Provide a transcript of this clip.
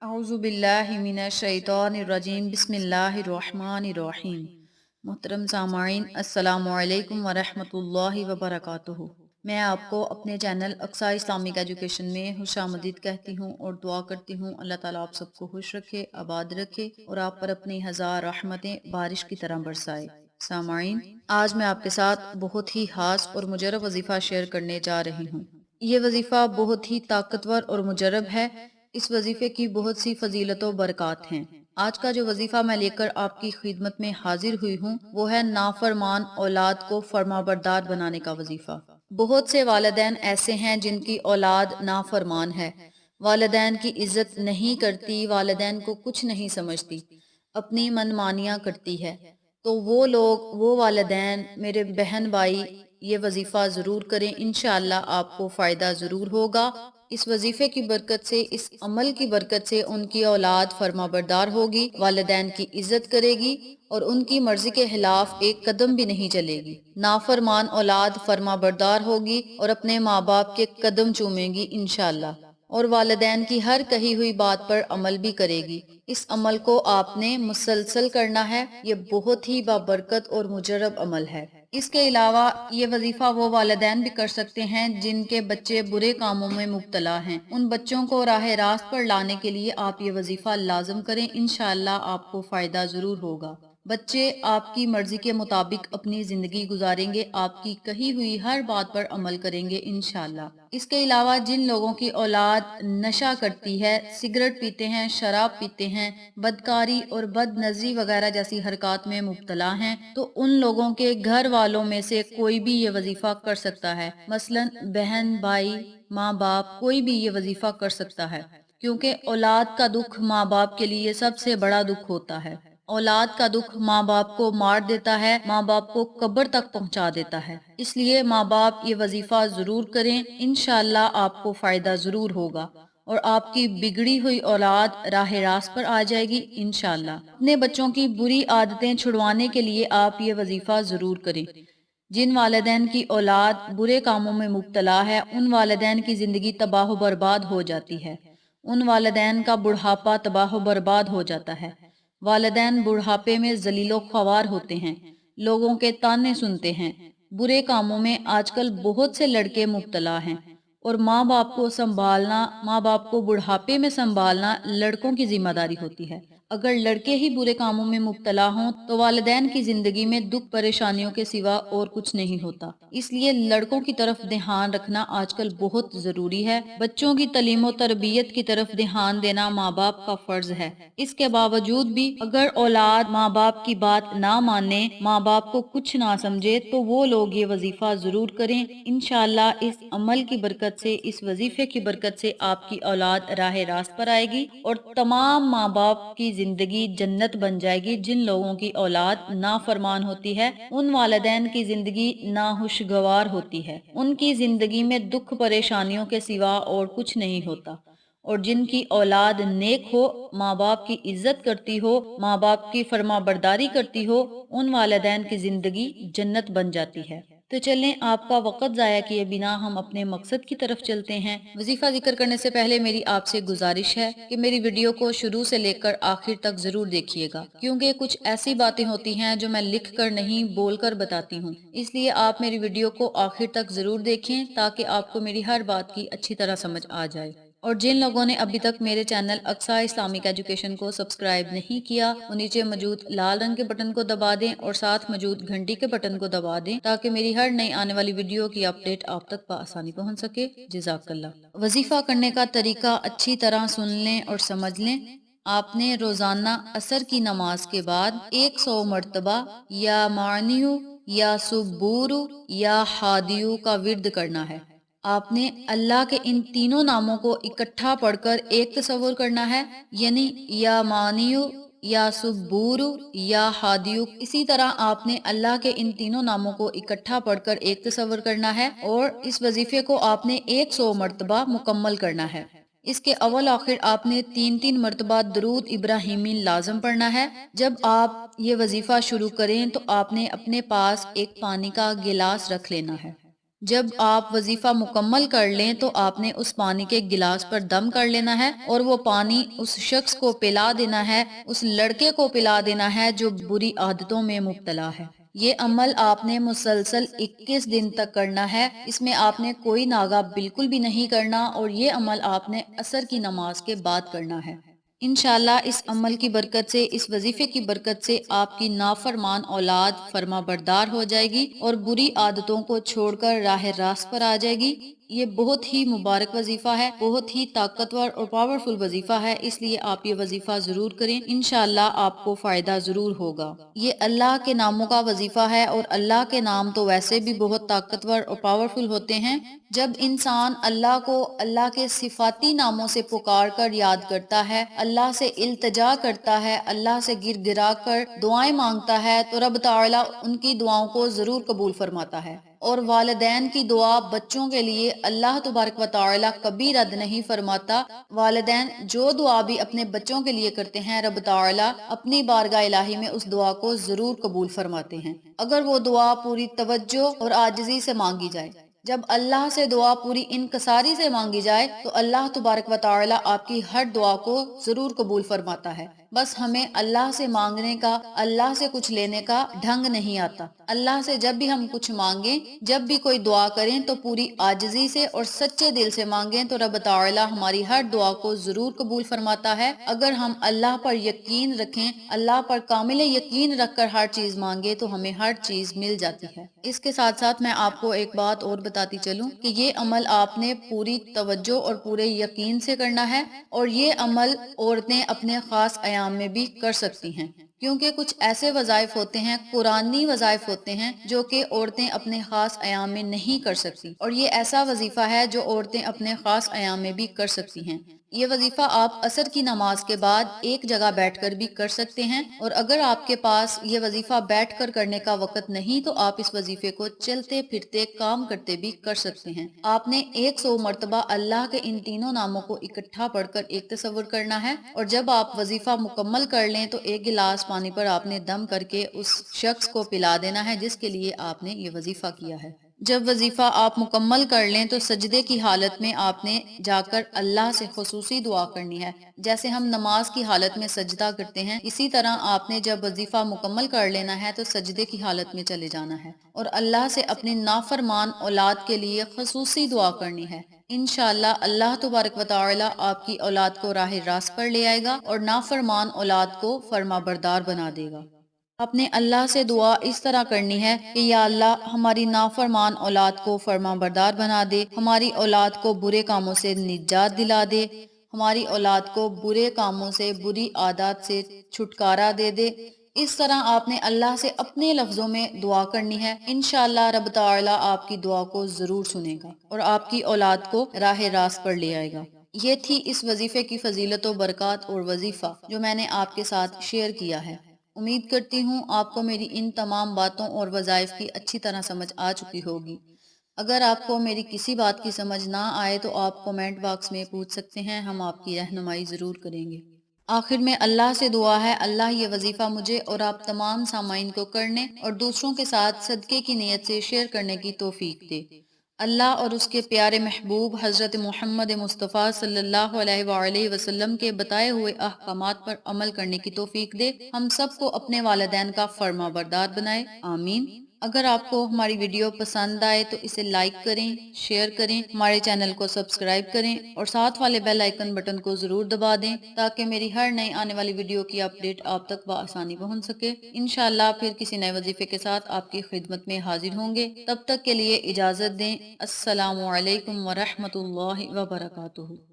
अऊज़ु बिल्लाहि मिनश शैतानिर रजीम बिस्मिल्लाहिर्रहमानिर्रहीम। मोहतरम सामाईन अस्सलामु अलैकुम वरहमतुल्लाहि वबरकातुहू। मैं आपको अपने चैनल अक्सा इस्लामिक एजुकेशन में खुशामदीद कहती हूँ और दुआ करती हूँ अल्लाह ताला आप सबको खुश रखे, आबाद रखे और आप पर अपनी हज़ार रहमतें बारिश की तरह बरसाए। सामाईन, आज मैं आपके साथ बहुत ही खास और मुजरब वजीफ़ा शेयर करने जा रही हूँ। ये वजीफ़ा बहुत ही ताकतवर और मुजरब है। इस वजीफे की बहुत सी फजीलत व बरक़ात हैं। आज का जो वजीफा मैं लेकर आपकी खिदमत में हाजिर हुई हूँ वो है नाफरमान औलाद को फरमाबरदार बनाने का वजीफा। बहुत से वालिदैन ऐसे हैं जिनकी औलाद नाफरमान है, वालिदैन की इज्जत नहीं करती, वालिदैन को कुछ नहीं समझती, अपनी मनमानियाँ करती है। तो वो लोग, वो वालिदैन, मेरे बहन भाई, ये वजीफा ज़रूर करें, इंशाअल्लाह आपको फ़ायदा ज़रूर होगा। इस वजीफे की बरकत से, इस अमल की बरकत से उनकी औलाद फरमाबरदार होगी, वालिदैन की इज्जत करेगी और उनकी मर्जी के खिलाफ एक कदम भी नहीं चलेगी। नाफरमान औलाद फरमाबरदार होगी और अपने माँ बाप के कदम चूमेगी इंशाअल्लाह, और वालिदैन की हर कही हुई बात पर अमल भी करेगी। इस अमल को आपने मुसलसल करना है। ये बहुत ही बाबरकत और मुजरब अमल है। इसके अलावा ये वजीफा वो वालिदैन भी कर सकते हैं जिनके बच्चे बुरे कामों में मुब्तला हैं। उन बच्चों को राह रास्त पर लाने के लिए आप ये वजीफा लाजम करें, इंशाअल्लाह आपको फायदा जरूर होगा। बच्चे आपकी मर्जी के मुताबिक अपनी जिंदगी गुजारेंगे, आपकी कही हुई हर बात पर अमल करेंगे इंशाअल्लाह। इसके अलावा जिन लोगों की औलाद नशा करती है, सिगरेट पीते हैं, शराब पीते हैं, बदकारी और बदनजरी वगैरह जैसी हरकत में मुब्तला हैं, तो उन लोगों के घर वालों में से कोई भी ये वजीफा कर सकता है। मसलन बहन, भाई, माँ बाप, कोई भी ये वजीफा कर सकता है, क्योंकि औलाद का दुख माँ बाप के लिए सबसे बड़ा दुख होता है। औलाद का दुख माँ बाप को मार देता है, माँ बाप को कब्र तक पहुँचा देता है। इसलिए माँ बाप ये वजीफा जरूर करें, इंशाअल्लाह आपको फायदा जरूर होगा और आपकी बिगड़ी हुई औलाद राह रास्त पर आ जाएगी इंशाअल्लाह। अपने बच्चों की बुरी आदतें छुड़वाने के लिए आप ये वजीफा जरूर करें। जिन वालिदैन की औलाद बुरे कामों में मुब्तला है, उन वालिदैन की जिंदगी तबाह बर्बाद हो जाती है। उन वालिदैन का बुढ़ापा तबाह बर्बाद हो जाता है। वालिदैन बुढ़ापे में जलीलो ख्वार होते हैं, लोगों के ताने सुनते हैं। बुरे कामों में आजकल बहुत से लड़के मुब्तला हैं और माँ बाप को संभालना, माँ बाप को बुढ़ापे में संभालना लड़कों की जिम्मेदारी होती है। अगर लड़के ही बुरे कामों में मुब्तला हों तो वालिदैन की जिंदगी में दुख परेशानियों के सिवा और कुछ नहीं होता। इसलिए लड़कों की तरफ ध्यान रखना आजकल बहुत जरूरी है। बच्चों की तालीम और तरबियत की तरफ ध्यान देना माँ बाप का फर्ज है। इसके बावजूद भी अगर औलाद माँ बाप की बात ना माने, माँ बाप को कुछ ना समझे, तो वो लोग ये वजीफा जरूर करें। इंशाअल्लाह इस अमल की बरकत से, इस वजीफे की बरकत से आपकी औलाद राह रास्त पर आएगी और तमाम माँ बाप की जिंदगी जन्नत बन जाएगी। जिन लोगों की औलाद नाफरमान होती है, उन वालिदैन की जिंदगी नाखुशगवार होती है। उनकी जिंदगी में दुख परेशानियों के सिवा और कुछ नहीं होता। और जिनकी औलाद नेक हो, माँ बाप की इज्जत करती हो, माँ बाप की फरमाबरदारी करती हो, उन वालिदैन की जिंदगी जन्नत बन जाती है। तो चलें, आपका वक़्त ज़ाया किए बिना हम अपने मकसद की तरफ चलते हैं। वजीफा जिक्र करने से पहले मेरी आपसे गुजारिश है कि मेरी वीडियो को शुरू से लेकर आखिर तक जरूर देखिएगा, क्योंकि कुछ ऐसी बातें होती हैं जो मैं लिख कर नहीं बोल कर बताती हूँ। इसलिए आप मेरी वीडियो को आखिर तक जरूर देखें ताकि आपको मेरी हर बात की अच्छी तरह समझ आ जाए। और जिन लोगों ने अभी तक मेरे चैनल अक्सा इस्लामिक एजुकेशन को सब्सक्राइब नहीं किया, वो नीचे मौजूद लाल रंग के बटन को दबा दें और साथ मौजूद घंटी के बटन को दबा दें ताकि मेरी हर नई आने वाली वीडियो की अपडेट आप तक आसानी पहुंच सके। जज़ाकल्लाह। वजीफा करने का तरीका अच्छी तरह सुन लें और समझ लें। आपने रोजाना असर की नमाज के बाद 100 मरतबा या मानियू या सुबूरु या हादियू का विर्द करना है। आपने अल्लाह के इन तीनों नामों को इकट्ठा पढ़कर एक तसव्वुर करना है, यानी या मानियु, या सुबूरु, या हादियु। इसी तरह आपने अल्लाह के इन तीनों नामों को इकट्ठा पढ़कर एक तसव्वुर करना है और इस वजीफे को आपने 100 मरतबा मुकम्मल करना है। इसके अव्वल आखिर आपने 3-3 मरतबा दरूद इब्राहिमी लाजम पढ़ना है। जब आप ये वजीफा शुरू करें तो आपने अपने पास एक पानी का गिलास रख लेना है। جب آپ وظیفہ مکمل کر لیں تو آپ نے اس پانی کے گلاس پر دم کر لینا ہے اور وہ پانی اس شخص کو پلا دینا ہے، اس لڑکے کو پلا دینا ہے جو بری عادتوں میں مبتلا ہے۔ یہ عمل آپ نے مسلسل 21 دن تک کرنا ہے، اس میں آپ نے کوئی ناغہ بالکل بھی نہیں کرنا، اور یہ عمل آپ نے عصر کی نماز کے بعد کرنا ہے۔ انشاءاللہ اس عمل کی برکت سے، اس وظیفے کی برکت سے آپ کی نافرمان اولاد فرما بردار ہو جائے گی اور بری عادتوں کو چھوڑ کر راہ راست پر آ جائے گی۔ یہ بہت ہی مبارک وظیفہ ہے، بہت ہی طاقتور اور پاورفل وظیفہ ہے، اس لیے آپ یہ وظیفہ ضرور کریں، انشاءاللہ آپ کو فائدہ ضرور ہوگا۔ یہ اللہ کے ناموں کا وظیفہ ہے، اور اللہ کے نام تو ویسے بھی بہت طاقتور اور پاورفل ہوتے ہیں۔ جب انسان اللہ کو اللہ کے صفاتی ناموں سے پکار کر یاد کرتا ہے، اللہ سے التجا کرتا ہے، اللہ سے گر گرا کر دعائیں مانگتا ہے، تو رب تعالیٰ ان کی دعاؤں کو ضرور قبول فرماتا ہے۔ اور والدین کی دعا بچوں کے لیے اللہ تبارک و تعالیٰ کبھی رد نہیں فرماتا۔ والدین جو دعا بھی اپنے بچوں کے لیے کرتے ہیں، رب تعالیٰ اپنی بارگاہ الہی میں اس دعا کو ضرور قبول فرماتے ہیں، اگر وہ دعا پوری توجہ اور عاجزی سے مانگی جائے۔ جب اللہ سے دعا پوری انکساری سے مانگی جائے تو اللہ تبارک و تعالی آپ کی ہر دعا کو ضرور قبول فرماتا ہے۔ بس ہمیں اللہ سے مانگنے کا، اللہ سے کچھ لینے کا ڈھنگ نہیں آتا۔ اللہ سے جب بھی ہم کچھ مانگیں، جب بھی کوئی دعا کریں تو پوری عاجزی سے اور سچے دل سے مانگیں، تو رب تعالی ہماری ہر دعا کو ضرور قبول فرماتا ہے۔ اگر ہم اللہ پر یقین رکھیں، اللہ پر کامل یقین رکھ کر ہر چیز مانگے تو ہمیں ہر چیز مل جاتی ہے۔ اس کے ساتھ ساتھ میں آپ کو ایک بات اور بتاتی چلوں کہ یہ عمل آپ نے پوری توجہ اور پورے یقین سے کرنا ہے، اور یہ عمل عورتیں اپنے خاص ایام میں بھی کر سکتی ہیں، کیونکہ کچھ ایسے وظائف ہوتے ہیں، قرآنی وظائف ہوتے ہیں، جو کہ عورتیں اپنے خاص ایام میں نہیں کر سکتی، اور یہ ایسا وظیفہ ہے جو عورتیں اپنے خاص ایام میں بھی کر سکتی ہیں۔ یہ وظیفہ آپ عصر کی نماز کے بعد ایک جگہ بیٹھ کر بھی کر سکتے ہیں، اور اگر آپ کے پاس یہ وظیفہ بیٹھ کر کرنے کا وقت نہیں تو آپ اس وظیفے کو چلتے پھرتے کام کرتے بھی کر سکتے ہیں۔ آپ نے 100 مرتبہ اللہ کے ان تینوں ناموں کو اکٹھا پڑھ کر ایک تصور کرنا ہے، اور جب آپ وظیفہ مکمل کر لیں تو ایک گلاس پانی پر آپ نے دم کر کے اس شخص کو پلا دینا ہے جس کے لیے آپ نے یہ وظیفہ کیا ہے۔ جب وظیفہ آپ مکمل کر لیں تو سجدے کی حالت میں آپ نے جا کر اللہ سے خصوصی دعا کرنی ہے، جیسے ہم نماز کی حالت میں سجدہ کرتے ہیں، اسی طرح آپ نے جب وظیفہ مکمل کر لینا ہے تو سجدے کی حالت میں چلے جانا ہے اور اللہ سے اپنی نافرمان اولاد کے لیے خصوصی دعا کرنی ہے۔ انشاءاللہ اللہ تبارک و تعالی آپ کی اولاد کو راہ راست پر لے آئے گا اور نافرمان اولاد کو فرما بردار بنا دے گا۔ آپ نے اللہ سے دعا اس طرح کرنی ہے کہ یا اللہ ہماری نافرمان اولاد کو فرما بردار بنا دے، ہماری اولاد کو برے کاموں سے نجات دلا دے، ہماری اولاد کو برے کاموں سے، بری عادات سے چھٹکارا دے دے۔ اس طرح آپ نے اللہ سے اپنے لفظوں میں دعا کرنی ہے، انشاءاللہ رب تعالی آپ کی دعا کو ضرور سنے گا اور آپ کی اولاد کو راہ راست پر لے آئے گا۔ یہ تھی اس وظیفے کی فضیلت و برکات اور وظیفہ جو میں نے آپ کے ساتھ شیئر کیا ہے۔ امید کرتی ہوں آپ کو میری ان تمام باتوں اور وظائف کی اچھی طرح سمجھ آ چکی ہوگی۔ اگر آپ کو میری کسی بات کی سمجھ نہ آئے تو آپ کومنٹ باکس میں پوچھ سکتے ہیں، ہم آپ کی رہنمائی ضرور کریں گے۔ آخر میں اللہ سے دعا ہے اللہ یہ وظیفہ مجھے اور آپ تمام سامعین کو کرنے اور دوسروں کے ساتھ صدقے کی نیت سے شیئر کرنے کی توفیق دے۔ اللہ اور اس کے پیارے محبوب حضرت محمد مصطفیٰ صلی اللہ علیہ وآلہ وسلم کے بتائے ہوئے احکامات پر عمل کرنے کی توفیق دے، ہم سب کو اپنے والدین کا فرما بردار بنائے، آمین۔ اگر آپ کو ہماری ویڈیو پسند آئے تو اسے لائک کریں، شیئر کریں، ہمارے چینل کو سبسکرائب کریں اور ساتھ والے بیل آئیکن بٹن کو ضرور دبا دیں تاکہ میری ہر نئی آنے والی ویڈیو کی اپڈیٹ آپ تک بآسانی پہنچ سکے۔ انشاءاللہ پھر کسی نئے وظیفے کے ساتھ آپ کی خدمت میں حاضر ہوں گے، تب تک کے لیے اجازت دیں۔ السلام علیکم ورحمۃ اللہ وبرکاتہ۔